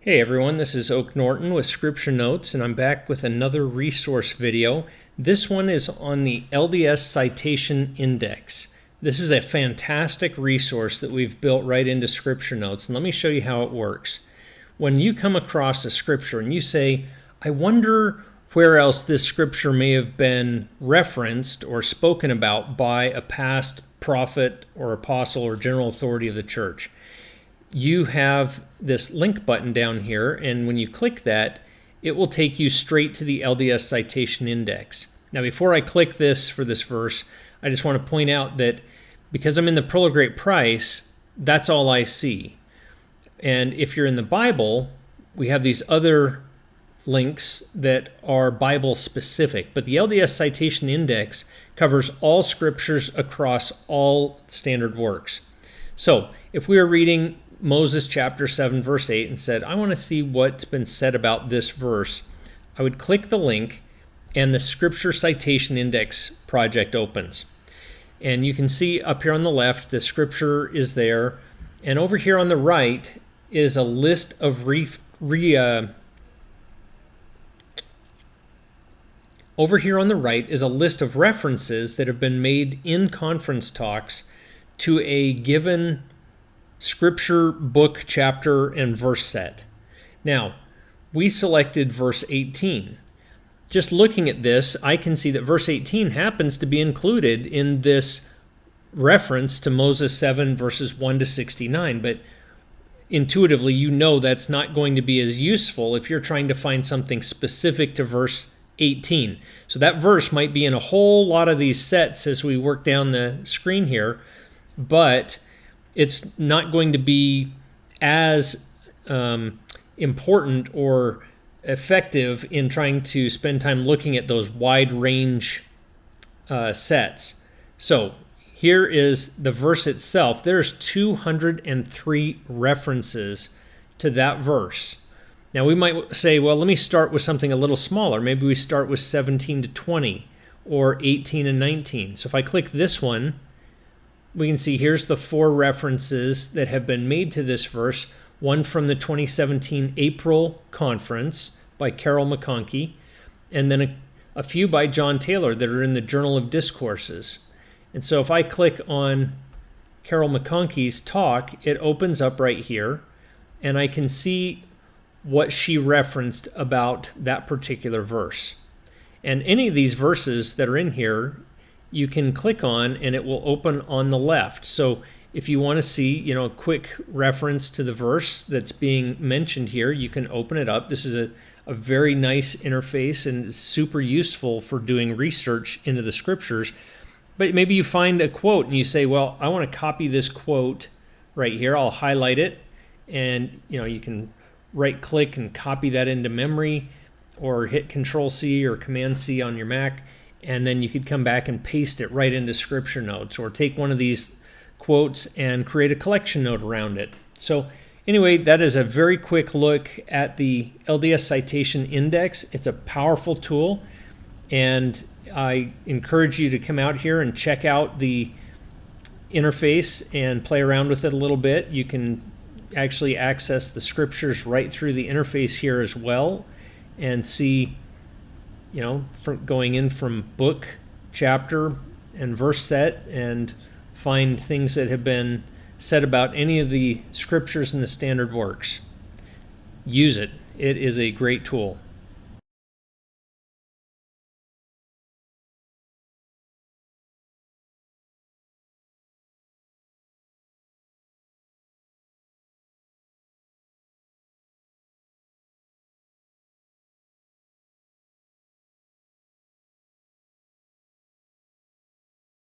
Hey everyone, this is Oak Norton with Scripture Notes, and I'm back with another resource video. This one is on the LDS Citation Index. This is a fantastic resource that we've built right into Scripture Notes, and let me show you how it works. When you come across a scripture and you say, I wonder where else this scripture may have been referenced or spoken about by a past prophet or apostle or general authority of the church, you have this link button down here, and when you click that, it will take you straight to the LDS Citation Index. Now, before I click this for this verse, I just want to point out that because I'm in the Pearl of Great Price, that's all I see. And if you're in the Bible, we have these other links that are Bible specific, but the LDS Citation Index covers all scriptures across all standard works. So if we are reading Moses chapter 7 verse 8 and said, I want to see what's been said about this verse, I would click the link and the Scripture Citation Index project opens. And you can see up here on the left, the scripture is there, and over here on the right is a list of references that have been made in conference talks to a given scripture, book, chapter, and verse set. Now, we selected verse 18. Just looking at this, I can see that verse 18 happens to be included in this reference to Moses 7 verses 1 to 69, but intuitively you know that's not going to be as useful if you're trying to find something specific to verse 18. So that verse might be in a whole lot of these sets as we work down the screen here, but it's not going to be as important or effective in trying to spend time looking at those wide range sets. So here is the verse itself. There's 203 references to that verse. Now we might say, well, let me start with something a little smaller. Maybe we start with 17 to 20 or 18 and 19. So if I click this one, we can see here's the 4 references that have been made to this verse. One from the 2017 April conference by Carol McConkie, and then a few by John Taylor that are in the Journal of Discourses. And so if I click on Carol McConkie's talk, it opens up right here, and I can see what she referenced about that particular verse. And any of these verses that are in here, you can click on and it will open on the left. So if you want to see, a quick reference to the verse that's being mentioned here, you can open it up. This is a very nice interface and it's super useful for doing research into the scriptures. But maybe you find a quote and you say, well, I want to copy this quote right here. I'll highlight it, and you can right click and copy that into memory, or hit Control C or Command C on your Mac, and then you could come back and paste it right into Scripture Notes, or take one of these quotes and create a collection note around it. So anyway, that is a very quick look at the LDS Citation Index. It's a powerful tool, and I encourage you to come out here and check out the interface and play around with it a little bit. You can actually access the scriptures right through the interface here as well, and see from going in from book, chapter, and verse set, and find things that have been said about any of the scriptures in the standard works. Use it. It is a great tool.